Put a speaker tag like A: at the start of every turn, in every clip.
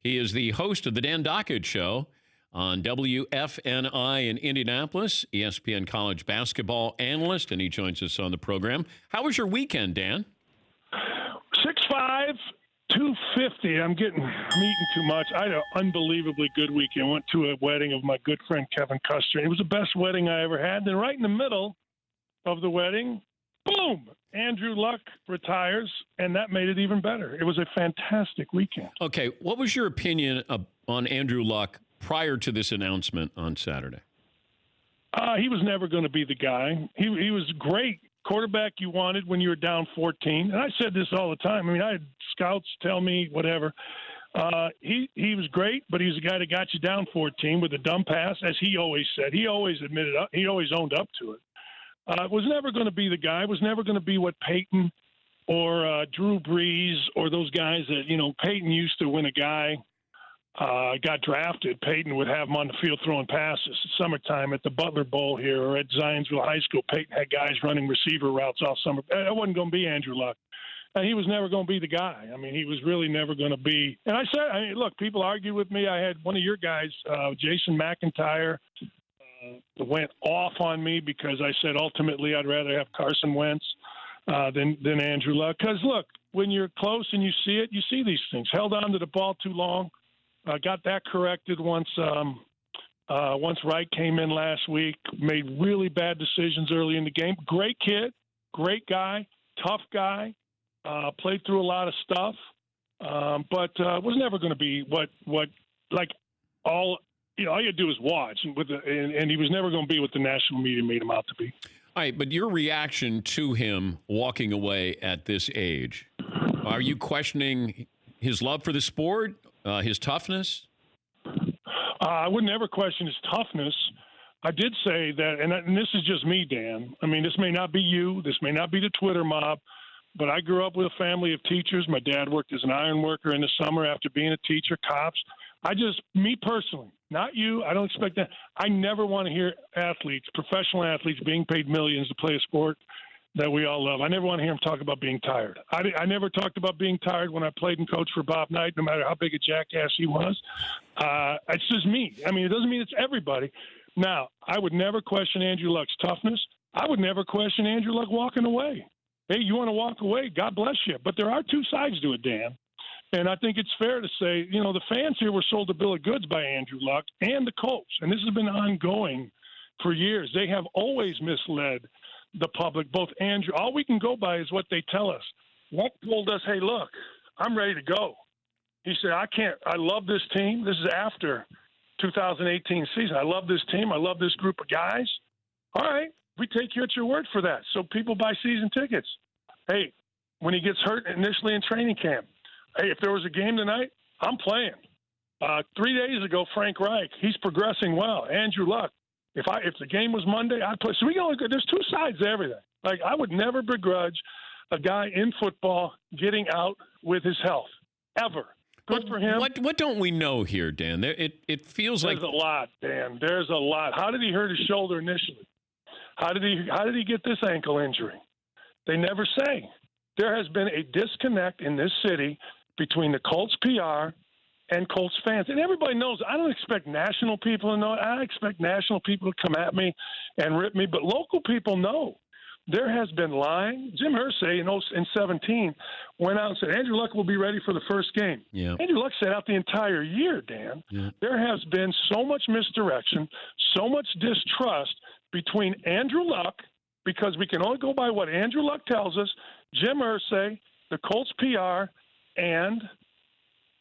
A: He is the host of the Dan Dakich Show on WFNI in Indianapolis, ESPN college basketball analyst, and he joins us on the program. How was your weekend, Dan?
B: 6'5", 250. I'm eating too much. I had an unbelievably good weekend. Went to a wedding of my good friend Kevin Custer. It was the best wedding I ever had. Then right in the middle of the wedding, boom, Andrew Luck retires, and that made it even better. It was a fantastic weekend.
A: Okay, what was your opinion on Andrew Luck prior to this announcement on Saturday?
B: He was never going to be the guy. He was great quarterback you wanted when you were down 14. And I said this all the time. I mean, I had scouts tell me whatever. He was great, but he's a guy that got you down 14 with a dumb pass, as he always said. He always admitted up. He always owned up to it. Was never going to be the guy. Was never going to be what Peyton or Drew Brees or those guys that, Peyton used to when a guy got drafted. Peyton would have him on the field throwing passes. Summertime at the Butler Bowl here or at Zionsville High School, Peyton had guys running receiver routes all summer. That wasn't going to be Andrew Luck. He was never going to be the guy. I mean, he was really never going to be. And I said, look, people argue with me. I had one of your guys, Jason McIntyre, went off on me because I said ultimately I'd rather have Carson Wentz than Andrew Luck. Because, look, when you're close and you see it, you see these things. Held on to the ball too long. Got that corrected once Wright came in last week. Made really bad decisions early in the game. Great kid, great guy, tough guy. Played through a lot of stuff, but was never going to be what all you do is watch, and he was never going to be what the national media made him out to be.
A: All right, but your reaction to him walking away at this age, are you questioning his love for the sport, his toughness?
B: I would never question his toughness. I did say that, and this is just me, Dan. I mean, this may not be you. This may not be the Twitter mob. But I grew up with a family of teachers. My dad worked as an iron worker in the summer after being a teacher, cops. Me personally, not you, I don't expect that. I never want to hear athletes, professional athletes, being paid millions to play a sport that we all love. I never want to hear them talk about being tired. I never talked about being tired when I played and coached for Bob Knight, no matter how big a jackass he was. It's just me. I mean, it doesn't mean it's everybody. Now, I would never question Andrew Luck's toughness. I would never question Andrew Luck walking away. Hey, you want to walk away? God bless you. But there are two sides to it, Dan. And I think it's fair to say, the fans here were sold a bill of goods by Andrew Luck and the Colts. And this has been ongoing for years. They have always misled the public, both Andrew. All we can go by is what they tell us. Luck told us, hey, look, I'm ready to go. He said, I love this team. This is after 2018 season. I love this team. I love this group of guys. All right. We take you at your word for that. So people buy season tickets. Hey, when he gets hurt initially in training camp, hey, if there was a game tonight, I'm playing. 3 days ago, Frank Reich, he's progressing well. Andrew Luck, if the game was Monday, I'd play. So there's two sides to everything. Like, I would never begrudge a guy in football getting out with his health, ever. Good for him.
A: What don't we know here, Dan? It feels like
B: there's a lot, Dan. There's a lot. How did he hurt his shoulder initially? How did he get this ankle injury? They never say. There has been a disconnect in this city between the Colts PR and Colts fans. And everybody knows. I don't expect national people to know. I expect national people to come at me and rip me. But local people know. There has been lying. Jim Irsay in 17 went out and said, Andrew Luck will be ready for the first game.
A: Yeah.
B: Andrew Luck sat out the entire year, Dan. Yeah. There has been so much misdirection, so much distrust between Andrew Luck, because we can only go by what Andrew Luck tells us, Jim Irsay, the Colts PR, and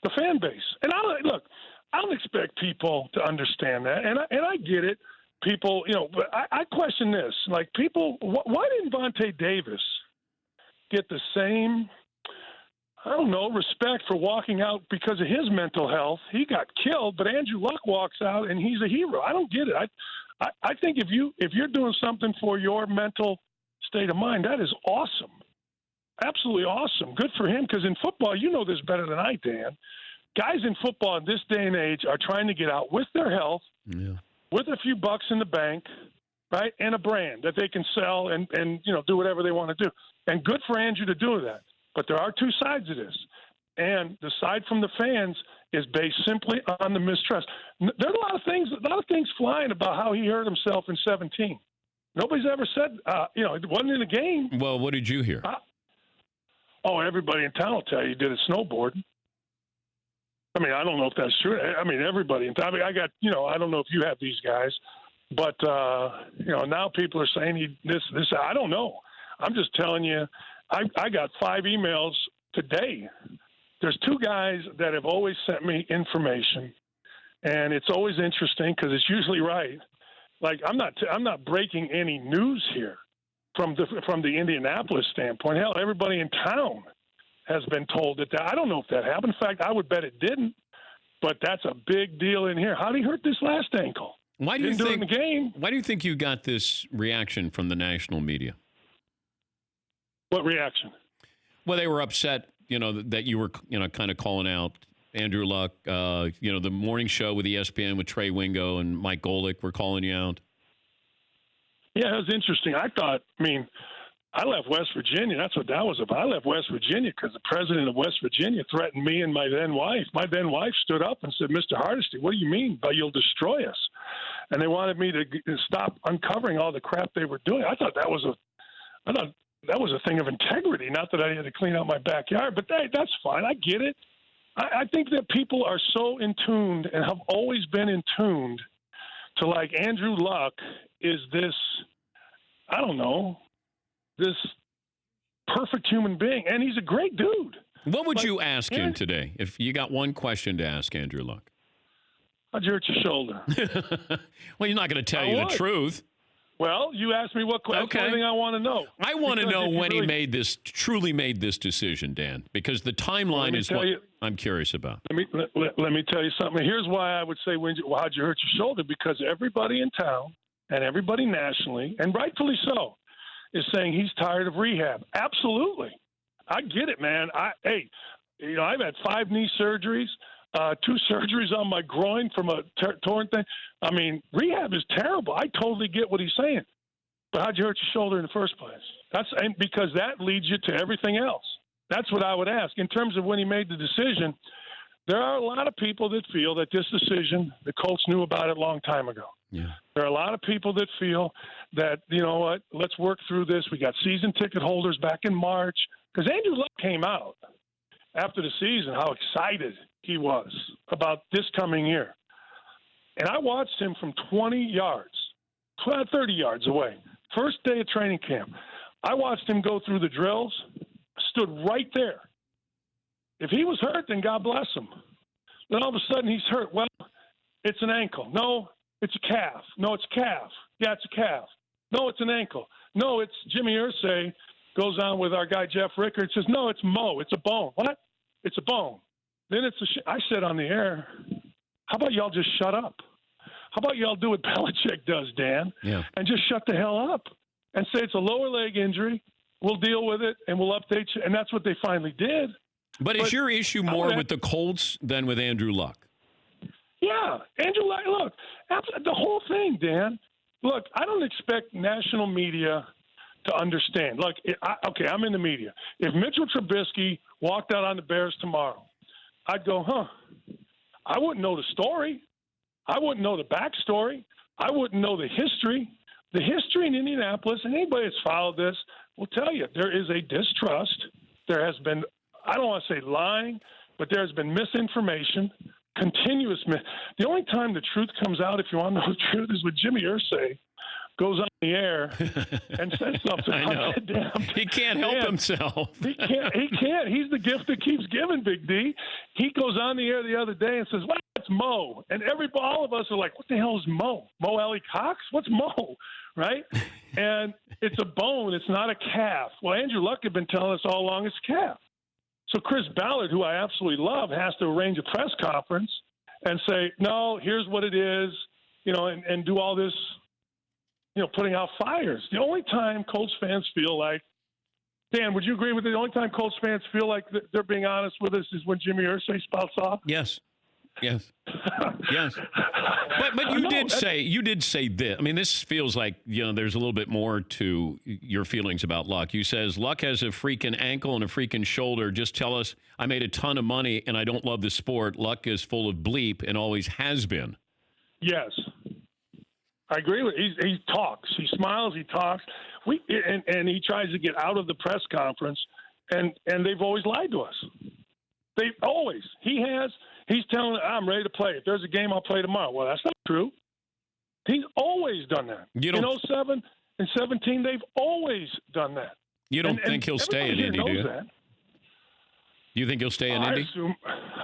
B: the fan base. And I don't expect people to understand that, and I get it. People, but I question this. Like, people, why didn't Vontae Davis get the same, respect for walking out because of his mental health? He got killed, but Andrew Luck walks out and he's a hero. I don't get it. I think if you're doing something for your mental state of mind, that is awesome. Absolutely awesome. Good for him, because in football, you know this better than I, Dan. Guys in football in this day and age are trying to get out with their health, with a few bucks in the bank, right, and a brand that they can sell and do whatever they want to do. And good for Andrew to do that. But there are two sides to this. And the side from the fans is based simply on the mistrust. There's a lot of things flying about how he hurt himself in 17. Nobody's ever said, it wasn't in a game.
A: Well, what did you hear?
B: Everybody in town will tell you he did a snowboard. I mean, I don't know if that's true. I mean, everybody in town. I mean, I got, I don't know if you have these guys, but, now people are saying this. I don't know. I'm just telling you, I got 5 emails today. There's 2 guys that have always sent me information, and it's always interesting because it's usually right. Like I'm not breaking any news here from the Indianapolis standpoint. Hell, everybody in town has been told that. I don't know if that happened. In fact, I would bet it didn't. But that's a big deal in here. How did he hurt this last ankle?
A: Why do you
B: think? The game.
A: Why do you think you got this reaction from the national media?
B: What reaction?
A: Well, they were upset, that you were, kind of calling out Andrew Luck. The morning show with ESPN with Trey Wingo and Mike Golick were calling you out.
B: Yeah, it was interesting. I left West Virginia. That's what that was about. I left West Virginia because the president of West Virginia threatened me and my then wife. My then wife stood up and said, "Mr. Hardesty, what do you mean by you'll destroy us?" And they wanted me to stop uncovering all the crap they were doing. I thought that was a thing of integrity. Not that I had to clean out my backyard, but that's fine. I get it. I think that people are so in tuned and have always been in tuned to, like, Andrew Luck is this, I don't know, this perfect human being, and he's a great dude.
A: What would you ask him today if you got one question to ask Andrew Luck?
B: How'd you hurt your shoulder?
A: Well, he's not going to tell you the truth.
B: Well, you asked me what question. Okay. That's the only thing I want to know.
A: I want to know when he truly made this decision, Dan, because the timeline is what I'm curious about.
B: Let me tell you something. Here's why I would say, how'd you hurt your shoulder? Because everybody in town and everybody nationally, and rightfully so, is saying he's tired of rehab. Absolutely. I get it, man. I've had 5 knee surgeries, 2 surgeries on my groin from a torn thing. I mean, rehab is terrible. I totally get what he's saying. But how'd you hurt your shoulder in the first place? Because that leads you to everything else. That's what I would ask. In terms of when he made the decision, there are a lot of people that feel that this decision, the Colts knew about it a long time ago.
A: Yeah.
B: There are a lot of people that feel that, you know what, let's work through this. We got season ticket holders back in March. Because Andrew Luck came out after the season, how excited he was about this coming year. And I watched him from 30 yards away. First day of training camp. I watched him go through the drills, stood right there. If he was hurt, then God bless him. Then all of a sudden he's hurt. Well, it's an ankle. No, it's a calf. No, it's a calf. Yeah, it's a calf. No, it's an ankle. No, it's Jimmy Irsay goes on with our guy Jeff Ricker and says, no, it's Mo. It's a bone. What? It's a bone. Then I said on the air, how about y'all just shut up? How about y'all do what Belichick does, Dan, and just shut the hell up and say it's a lower leg injury. We'll deal with it, and we'll update you. And that's what they finally did.
A: But is your issue more with the Colts than with Andrew Luck?
B: Yeah. Andrew Luck, look, the whole thing, Dan. Look, I don't expect national media to understand. Look, I'm in the media. If Mitchell Trubisky walked out on the Bears tomorrow, I'd go, I wouldn't know the story. I wouldn't know the backstory. I wouldn't know the history. The history in Indianapolis, and anybody that's followed this will tell you there is a distrust. There has been, I don't want to say lying, but there has been misinformation, continuous. The only time the truth comes out, if you want to know the truth, is when Jimmy Irsay goes on the air and says something.
A: I know. He can't help himself.
B: He can't. He's the gift that keeps giving, Big D. He goes on the air the other day and says, well, it's Mo. And all of us are like, what the hell is Mo? Mo Alley Cox? What's Mo? Right? And it's a bone. It's not a calf. Well, Andrew Luck had been telling us all along it's a calf. So Chris Ballard, who I absolutely love, has to arrange a press conference and say, no, here's what it is, and do all this, putting out fires. The only time Colts fans feel like, Dan, would you agree with it? The only time Colts fans feel like they're being honest with us is when Jimmy Irsay spouts off?
A: Yes. Yes. Yes. But you did say this. I mean, this feels like, there's a little bit more to your feelings about Luck. You says Luck has a freaking ankle and a freaking shoulder. Just tell us I made a ton of money and I don't love the sport. Luck is full of bleep and always has been.
B: Yes. I agree with he talks. He smiles, he talks. And he tries to get out of the press conference and they've always lied to us. They've always. He's telling I'm ready to play. If there's a game, I'll play tomorrow. Well, that's not true. He's always done that. In 07 and 17, they've always done that.
A: You don't think he'll stay in Indy, do you?
B: That.
A: You think he'll stay in Indy?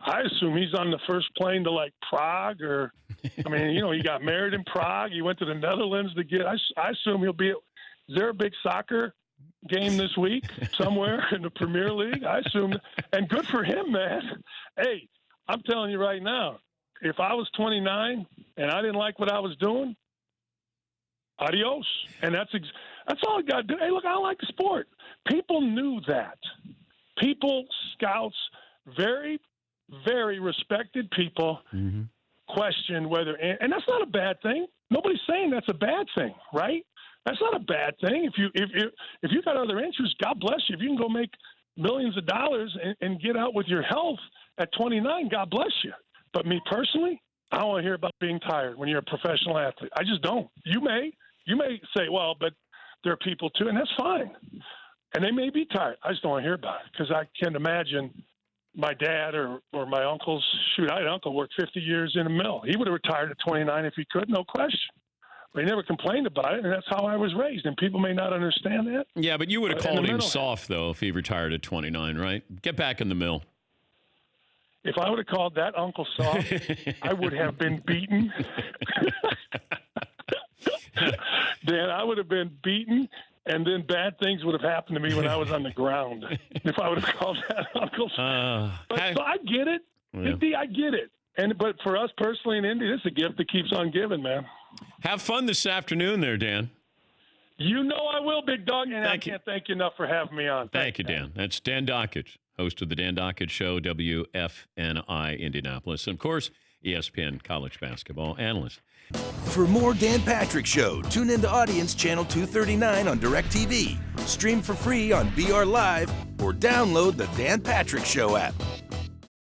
B: I assume he's on the first plane to Prague or, he got married in Prague. He went to the Netherlands to get. I assume he'll be. Is there a big soccer game this week somewhere in the Premier League? I assume, and good for him, man. Hey, I'm telling you right now, if I was 29 and I didn't like what I was doing, adios. And that's all I got to do. Hey, look, I like the sport. People knew that. People, scouts, very, very respected people questioned whether, and that's not a bad thing. Nobody's saying that's a bad thing, right? That's not a bad thing. If you got other interests, God bless you. If you can go make millions of dollars and get out with your health at 29, God bless you. But me personally, I don't want to hear about being tired when you're a professional athlete. I just don't. You may say, well, but there are people too, and that's fine. And they may be tired. I just don't want to hear about it because I can't imagine my dad or my uncles. Shoot, I had an uncle worked 50 years in a mill. He would have retired at 29 if he could, no question. But he never complained about it, and that's how I was raised. And people may not understand that.
A: Yeah, but you would have called him soft, though, if he retared at 29, right? Get back in the mill.
B: If I would have called that Uncle soft, I would have been beaten. Dan, I would have been beaten, and then bad things would have happened to me when I was on the ground if I would have called that Uncle soft. So I get it. Yeah. I get it. But for us personally in Indy, this is a gift that keeps on giving, man.
A: Have fun this afternoon there, Dan.
B: You know I will, big dog, and I can't thank you enough for having me on.
A: Thank you, Dan. That's Dan Dakich, host of the Dan Dakich Show, WFNI Indianapolis, and of course, ESPN college basketball analyst.
C: For more Dan Patrick Show, tune into Audience Channel 239 on DirecTV, stream for free on BR Live, or download the Dan Patrick Show app.